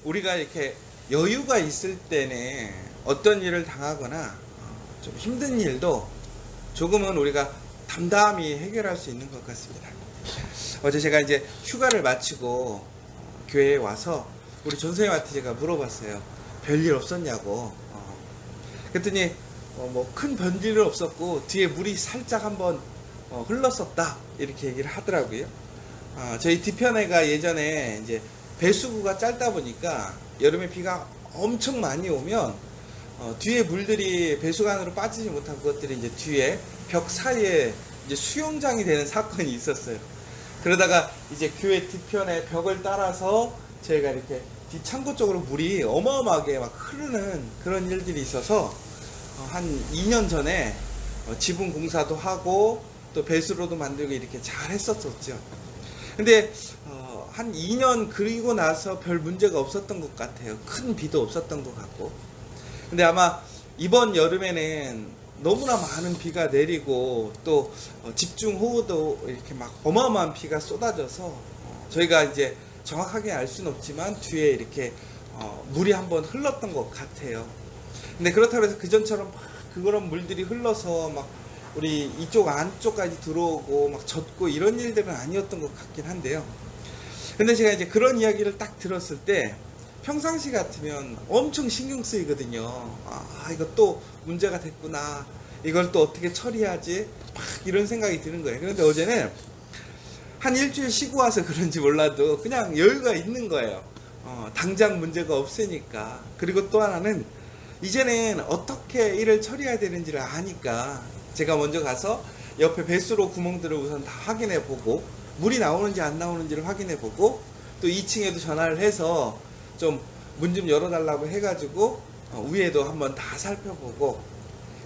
우리가 이렇게 여유가 있을 때는 어떤 일을 당하거나 좀 힘든 일도 조금은 우리가 담담히 해결할 수 있는 것 같습니다. 어제 제가 이제 휴가를 마치고 교회에 와서 우리 전선생님한테 제가 물어봤어요. 별일 없었냐고. 그랬더니 뭐 큰 별일은 없었고 뒤에 물이 살짝 한번 흘렀었다 이렇게 얘기를 하더라고요. 저희 뒤편에가 예전에 이제 배수구가 짧다 보니까 여름에 비가 엄청 많이 오면 뒤에 물들이 배수관으로 빠지지 못하고 그것들이 이제 뒤에 벽 사이에 이제 수영장이 되는 사건이 있었어요. 그러다가 이제 교회 뒤편에 벽을 따라서 저희가 이렇게 뒷창고 쪽으로 물이 어마어마하게 막 흐르는 그런 일들이 있어서 한 2년 전에 지붕 공사도 하고 또 배수로도 만들고 이렇게 잘 했었었죠. 근데 한 2년 그리고 나서 별 문제가 없었던 것 같아요. 큰 비도 없었던 것 같고. 근데 아마 이번 여름에는 너무나 많은 비가 내리고 또 집중호우도 이렇게 막 어마어마한 비가 쏟아져서 저희가 이제 정확하게 알 수는 없지만 뒤에 이렇게 물이 한번 흘렀던 것 같아요. 근데 그렇다고 해서 그전처럼 막 그런 물들이 흘러서 막 우리 이쪽 안쪽까지 들어오고 막 젖고 이런 일들은 아니었던 것 같긴 한데요. 근데 제가 이제 그런 이야기를 딱 들었을 때 평상시 같으면 엄청 신경 쓰이거든요. 이거 또 문제가 됐구나. 이걸 또 어떻게 처리하지? 막 이런 생각이 드는 거예요. 그런데 어제는 한 일주일 쉬고 와서 그런지 몰라도 그냥 여유가 있는 거예요. 당장 문제가 없으니까. 그리고 또 하나는 이제는 어떻게 일을 처리해야 되는지를 아니까 제가 먼저 가서 옆에 배수로 구멍들을 우선 다 확인해 보고 물이 나오는지 안 나오는지를 확인해 보고 또 2층에도 전화를 해서 좀 문 좀 열어달라고 해가지고 위에도 한번 다 살펴보고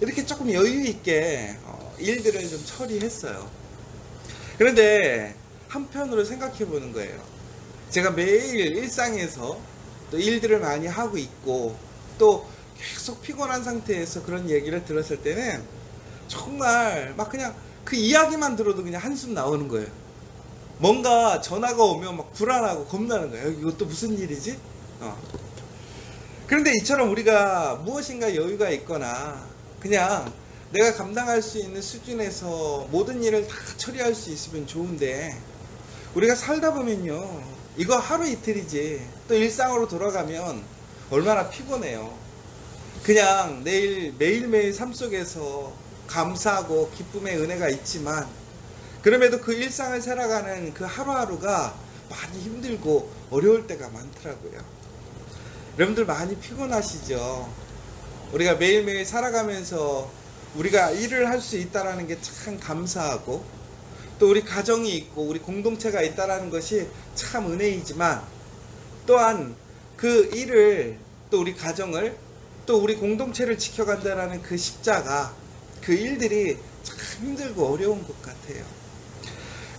이렇게 조금 여유 있게 일들을 좀 처리했어요. 그런데 한편으로 생각해 보는 거예요. 제가 매일 일상에서 또 일들을 많이 하고 있고 또 계속 피곤한 상태에서 그런 얘기를 들었을 때는 정말 막 그냥 그 이야기만 들어도 그냥 한숨 나오는 거예요. 뭔가 전화가 오면 막 불안하고 겁나는 거예요. 이것도 무슨 일이지? 그런데 이처럼 우리가 무엇인가 여유가 있거나 그냥 내가 감당할 수 있는 수준에서 모든 일을 다 처리할 수 있으면 좋은데 우리가 살다 보면요 이거 하루 이틀이지 또 일상으로 돌아가면 얼마나 피곤해요. 그냥 매일매일 삶 속에서 감사하고 기쁨의 은혜가 있지만 그럼에도 그 일상을 살아가는 그 하루하루가 많이 힘들고 어려울 때가 많더라고요. 여러분들 많이 피곤하시죠? 우리가 매일매일 살아가면서 우리가 일을 할 수 있다는 게 참 감사하고 또 우리 가정이 있고 우리 공동체가 있다는 것이 참 은혜이지만 또한 그 일을 또 우리 가정을 또 우리 공동체를 지켜간다는 그 십자가 그 일들이 참 힘들고 어려운 것 같아요.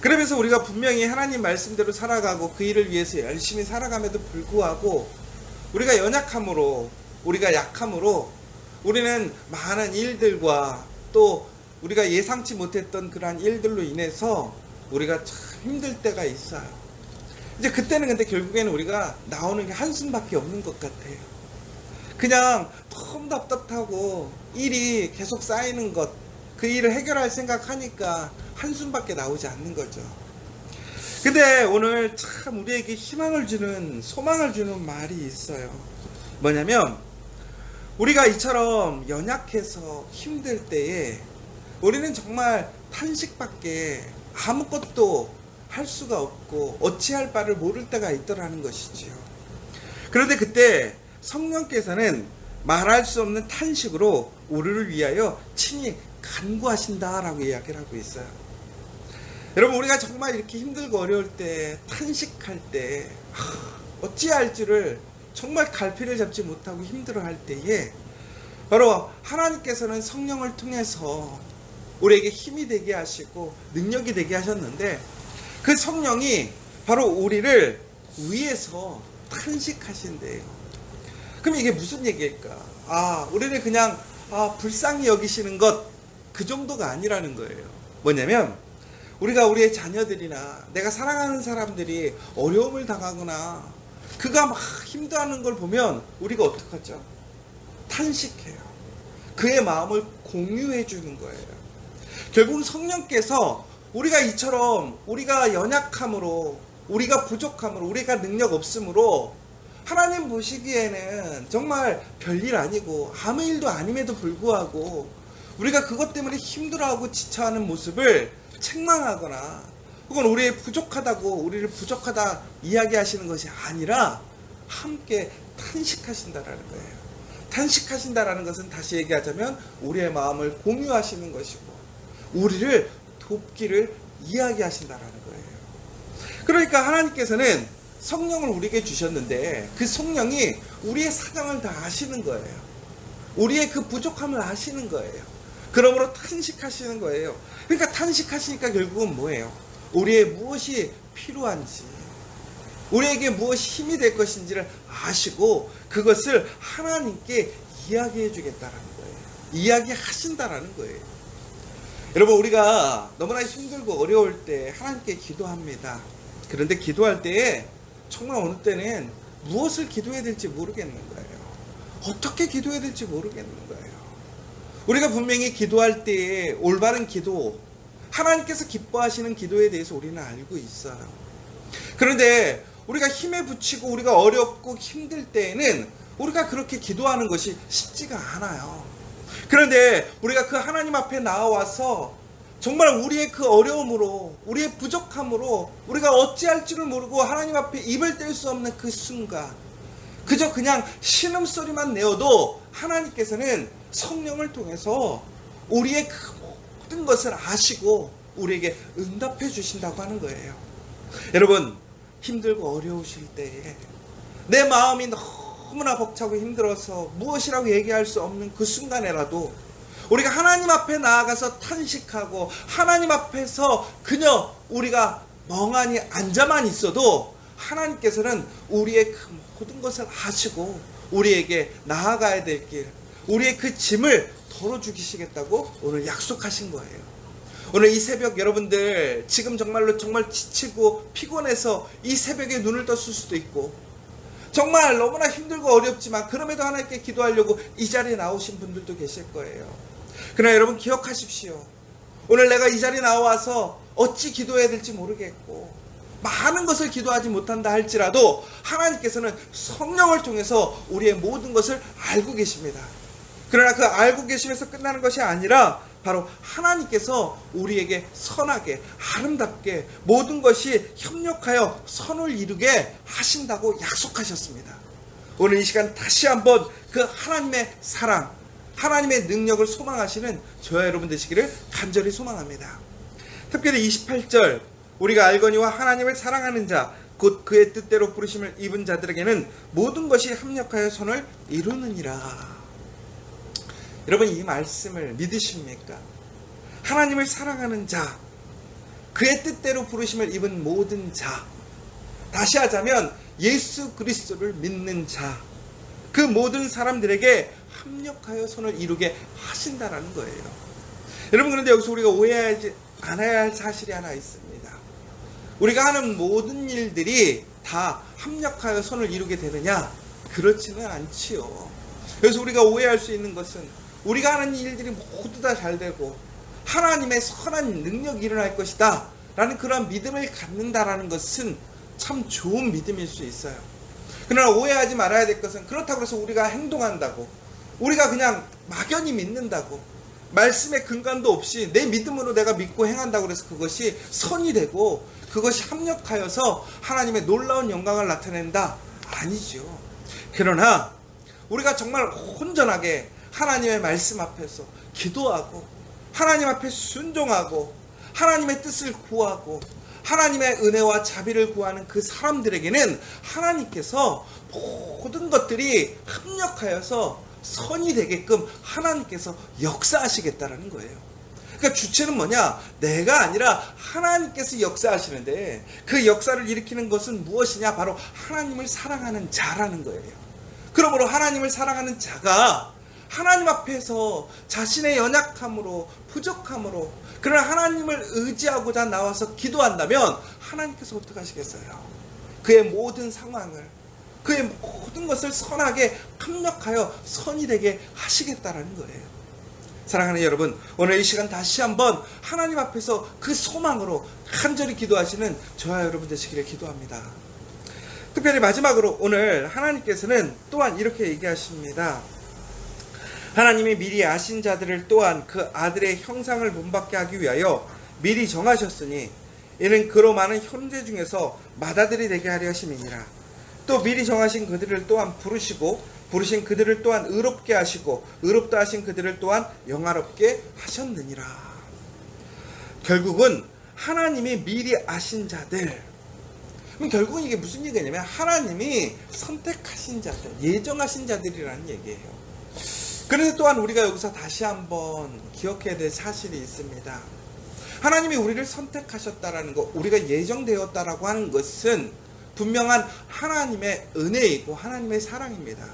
그러면서 우리가 분명히 하나님 말씀대로 살아가고 그 일을 위해서 열심히 살아감에도 불구하고 우리가 연약함으로 우리가 약함으로 우리는 많은 일들과 또 우리가 예상치 못했던 그러한 일들로 인해서 우리가 참 힘들 때가 있어요. 이제 그때는 근데 결국에는 우리가 나오는 게 한숨밖에 없는 것 같아요. 그냥 너무 답답하고 일이 계속 쌓이는 것, 그 일을 해결할 생각하니까 한숨밖에 나오지 않는 거죠. 근데 오늘 참 우리에게 희망을 주는, 소망을 주는 말이 있어요. 뭐냐면 우리가 이처럼 연약해서 힘들 때에 우리는 정말 탄식밖에 아무것도 할 수가 없고 어찌할 바를 모를 때가 있더라는 것이지요. 그런데 그때 성령께서는 말할 수 없는 탄식으로 우리를 위하여 친히 간구하신다라고 이야기를 하고 있어요. 여러분 우리가 정말 이렇게 힘들고 어려울 때 탄식할 때 어찌할 줄을 정말 갈피를 잡지 못하고 힘들어할 때에 바로 하나님께서는 성령을 통해서 우리에게 힘이 되게 하시고 능력이 되게 하셨는데 그 성령이 바로 우리를 위해서 탄식하신대요. 그럼 이게 무슨 얘기일까? 우리를 그냥 불쌍히 여기시는 것 그 정도가 아니라는 거예요. 뭐냐면 우리가 우리의 자녀들이나 내가 사랑하는 사람들이 어려움을 당하거나 그가 막 힘들어하는 걸 보면 우리가 어떡하죠? 탄식해요. 그의 마음을 공유해 주는 거예요. 결국 성령께서 우리가 이처럼 우리가 연약함으로, 우리가 부족함으로, 우리가 능력 없음으로 하나님 보시기에는 정말 별일 아니고 아무 일도 아님에도 불구하고 우리가 그것 때문에 힘들어하고 지쳐하는 모습을 책망하거나 혹은 우리의 부족하다고 우리를 부족하다 이야기하시는 것이 아니라 함께 탄식하신다라는 거예요. 탄식하신다라는 것은 다시 얘기하자면 우리의 마음을 공유하시는 것이고 우리를 돕기를 이야기하신다라는 거예요. 그러니까 하나님께서는 성령을 우리에게 주셨는데 그 성령이 우리의 사정을 다 아시는 거예요. 우리의 그 부족함을 아시는 거예요. 그러므로 탄식하시는 거예요. 그러니까 탄식하시니까 결국은 뭐예요? 우리의 무엇이 필요한지, 우리에게 무엇이 힘이 될 것인지를 아시고 그것을 하나님께 이야기해 주겠다라는 거예요. 이야기하신다라는 거예요. 여러분, 우리가 너무나 힘들고 어려울 때 하나님께 기도합니다. 그런데 기도할 때에 정말 어느 때는 무엇을 기도해야 될지 모르겠는 거예요. 어떻게 기도해야 될지 모르겠는 거예요. 우리가 분명히 기도할 때에 올바른 기도, 하나님께서 기뻐하시는 기도에 대해서 우리는 알고 있어요. 그런데 우리가 힘에 부치고 우리가 어렵고 힘들 때에는 우리가 그렇게 기도하는 것이 쉽지가 않아요. 그런데 우리가 그 하나님 앞에 나와서 정말 우리의 그 어려움으로, 우리의 부족함으로 우리가 어찌할지를 모르고 하나님 앞에 입을 뗄 수 없는 그 순간, 그저 그냥 신음소리만 내어도 하나님께서는 성령을 통해서 우리의 그 모든 것을 아시고 우리에게 응답해 주신다고 하는 거예요. 여러분, 힘들고 어려우실 때에 내 마음이 너무나 벅차고 힘들어서 무엇이라고 얘기할 수 없는 그 순간에라도 우리가 하나님 앞에 나아가서 탄식하고 하나님 앞에서 그저 우리가 멍하니 앉아만 있어도 하나님께서는 우리의 그 모든 것을 아시고 우리에게 나아가야 될 길, 우리의 그 짐을 덜어주시겠다고 오늘 약속하신 거예요. 오늘 이 새벽 여러분들 지금 정말로 정말 지치고 피곤해서 이 새벽에 눈을 떴을 수도 있고 정말 너무나 힘들고 어렵지만 그럼에도 하나님께 기도하려고 이 자리에 나오신 분들도 계실 거예요. 그러나 여러분 기억하십시오. 오늘 내가 이 자리에 나와서 어찌 기도해야 될지 모르겠고 많은 것을 기도하지 못한다 할지라도 하나님께서는 성령을 통해서 우리의 모든 것을 알고 계십니다. 그러나 그 알고 계시면서 끝나는 것이 아니라 바로 하나님께서 우리에게 선하게 아름답게 모든 것이 협력하여 선을 이루게 하신다고 약속하셨습니다. 오늘 이 시간 다시 한번 그 하나님의 사랑, 하나님의 능력을 소망하시는 저와 여러분 되시기를 간절히 소망합니다. 특별히 28절 우리가 알거니와 하나님을 사랑하는 자 곧 그의 뜻대로 부르심을 입은 자들에게는 모든 것이 합력하여 선을 이루느니라. 여러분 이 말씀을 믿으십니까? 하나님을 사랑하는 자, 그의 뜻대로 부르심을 입은 모든 자, 다시 하자면 예수 그리스도를 믿는 자, 그 모든 사람들에게 합력하여 선을 이루게 하신다라는 거예요. 여러분 그런데 여기서 우리가 오해하지 않아야 할 사실이 하나 있습니다. 우리가 하는 모든 일들이 다 합력하여 선을 이루게 되느냐? 그렇지는 않지요. 그래서 우리가 오해할 수 있는 것은 우리가 하는 일들이 모두 다 잘 되고 하나님의 선한 능력이 일어날 것이다 라는 그런 믿음을 갖는다라는 것은 참 좋은 믿음일 수 있어요. 그러나 오해하지 말아야 될 것은 그렇다고 해서 우리가 행동한다고 우리가 그냥 막연히 믿는다고 말씀의 근간도 없이 내 믿음으로 내가 믿고 행한다고 해서 그것이 선이 되고 그것이 합력하여서 하나님의 놀라운 영광을 나타낸다? 아니죠. 그러나 우리가 정말 온전하게 하나님의 말씀 앞에서 기도하고 하나님 앞에 순종하고 하나님의 뜻을 구하고 하나님의 은혜와 자비를 구하는 그 사람들에게는 하나님께서 모든 것들이 합력하여서 선이 되게끔 하나님께서 역사하시겠다라는 거예요. 그러니까 주체는 뭐냐? 내가 아니라 하나님께서 역사하시는데 그 역사를 일으키는 것은 무엇이냐? 바로 하나님을 사랑하는 자라는 거예요. 그러므로 하나님을 사랑하는 자가 하나님 앞에서 자신의 연약함으로 부족함으로 그러나 하나님을 의지하고자 나와서 기도한다면 하나님께서 어떻게 하시겠어요? 그의 모든 상황을 그의 모든 것을 선하게 합력하여 선이 되게 하시겠다라는 거예요. 사랑하는 여러분, 오늘 이 시간 다시 한번 하나님 앞에서 그 소망으로 간절히 기도하시는 저와 여러분 되시기를 기도합니다. 특별히 마지막으로 오늘 하나님께서는 또한 이렇게 얘기하십니다. 하나님이 미리 아신 자들을 또한 그 아들의 형상을 본받게 하기 위하여 미리 정하셨으니 이는 그로 많은 형제 중에서 맏아들이 되게 하려 하심이니라. 또 미리 정하신 그들을 또한 부르시고 부르신 그들을 또한 의롭게 하시고 의롭다 하신 그들을 또한 영화롭게 하셨느니라. 결국은 하나님이 미리 아신 자들, 그럼 결국은 이게 무슨 얘기냐면 하나님이 선택하신 자들, 예정하신 자들이라는 얘기예요. 그래서 또한 우리가 여기서 다시 한번 기억해야 될 사실이 있습니다. 하나님이 우리를 선택하셨다라는 것, 우리가 예정되었다라고 하는 것은 분명한 하나님의 은혜이고 하나님의 사랑입니다.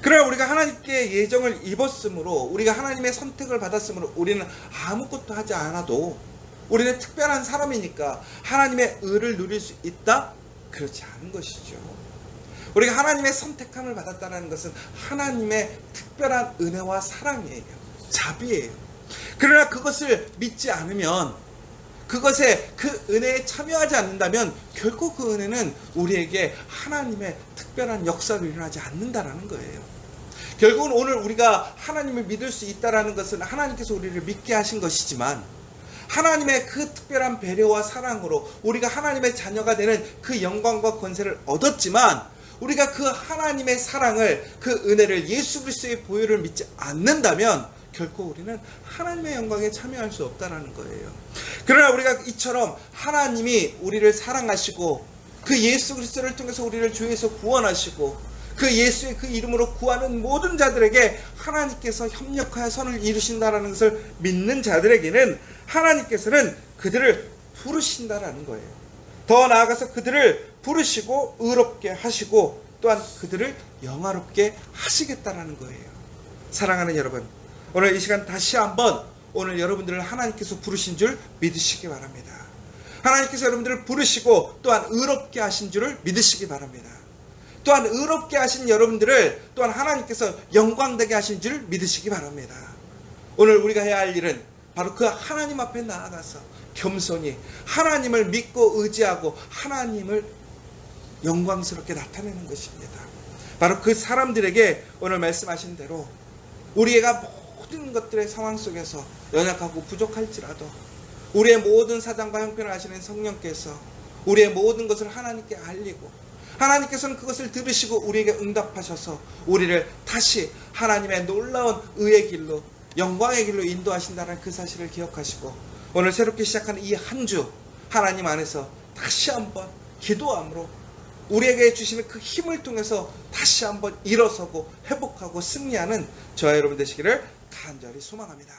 그러나 우리가 하나님께 예정을 입었으므로, 우리가 하나님의 선택을 받았으므로 우리는 아무것도 하지 않아도 우리는 특별한 사람이니까 하나님의 의를 누릴 수 있다? 그렇지 않은 것이죠. 우리가 하나님의 선택함을 받았다는 것은 하나님의 특별한 은혜와 사랑이에요. 자비예요. 그러나 그것을 믿지 않으면, 그것에 그 은혜에 참여하지 않는다면 결코 그 은혜는 우리에게 하나님의 특별한 역사로 일어나지 않는다라는 거예요. 결국은 오늘 우리가 하나님을 믿을 수 있다라는 것은 하나님께서 우리를 믿게 하신 것이지만, 하나님의 그 특별한 배려와 사랑으로 우리가 하나님의 자녀가 되는 그 영광과 권세를 얻었지만, 우리가 그 하나님의 사랑을, 그 은혜를, 예수 그리스도의 보혈을 믿지 않는다면 결코 우리는 하나님의 영광에 참여할 수 없다는 거예요. 그러나 우리가 이처럼 하나님이 우리를 사랑하시고 그 예수 그리스도를 통해서 우리를 죄에서 구원하시고 그 예수의 그 이름으로 구하는 모든 자들에게 하나님께서 협력하여 선을 이루신다는 것을 믿는 자들에게는 하나님께서는 그들을 부르신다라는 거예요. 더 나아가서 그들을 부르시고 의롭게 하시고 또한 그들을 영화롭게 하시겠다라는 거예요. 사랑하는 여러분, 오늘 이 시간 다시 한번 오늘 여러분들을 하나님께서 부르신 줄 믿으시기 바랍니다. 하나님께서 여러분들을 부르시고 또한 의롭게 하신 줄을 믿으시기 바랍니다. 또한 의롭게 하신 여러분들을 또한 하나님께서 영광되게 하신 줄 믿으시기 바랍니다. 오늘 우리가 해야 할 일은 바로 그 하나님 앞에 나아가서 겸손히 하나님을 믿고 의지하고 하나님을 영광스럽게 나타내는 것입니다. 바로 그 사람들에게 오늘 말씀하신 대로 우리가 모든 것들의 상황 속에서 연약하고 부족할지라도 우리의 모든 사정과 형편을 아시는 성령께서 우리의 모든 것을 하나님께 알리고 하나님께서는 그것을 들으시고 우리에게 응답하셔서 우리를 다시 하나님의 놀라운 의의 길로, 영광의 길로 인도하신다는 그 사실을 기억하시고 오늘 새롭게 시작하는 이 한 주 하나님 안에서 다시 한번 기도함으로 우리에게 주시는 그 힘을 통해서 다시 한번 일어서고 회복하고 승리하는 저와 여러분 되시기를 간절히 소망합니다.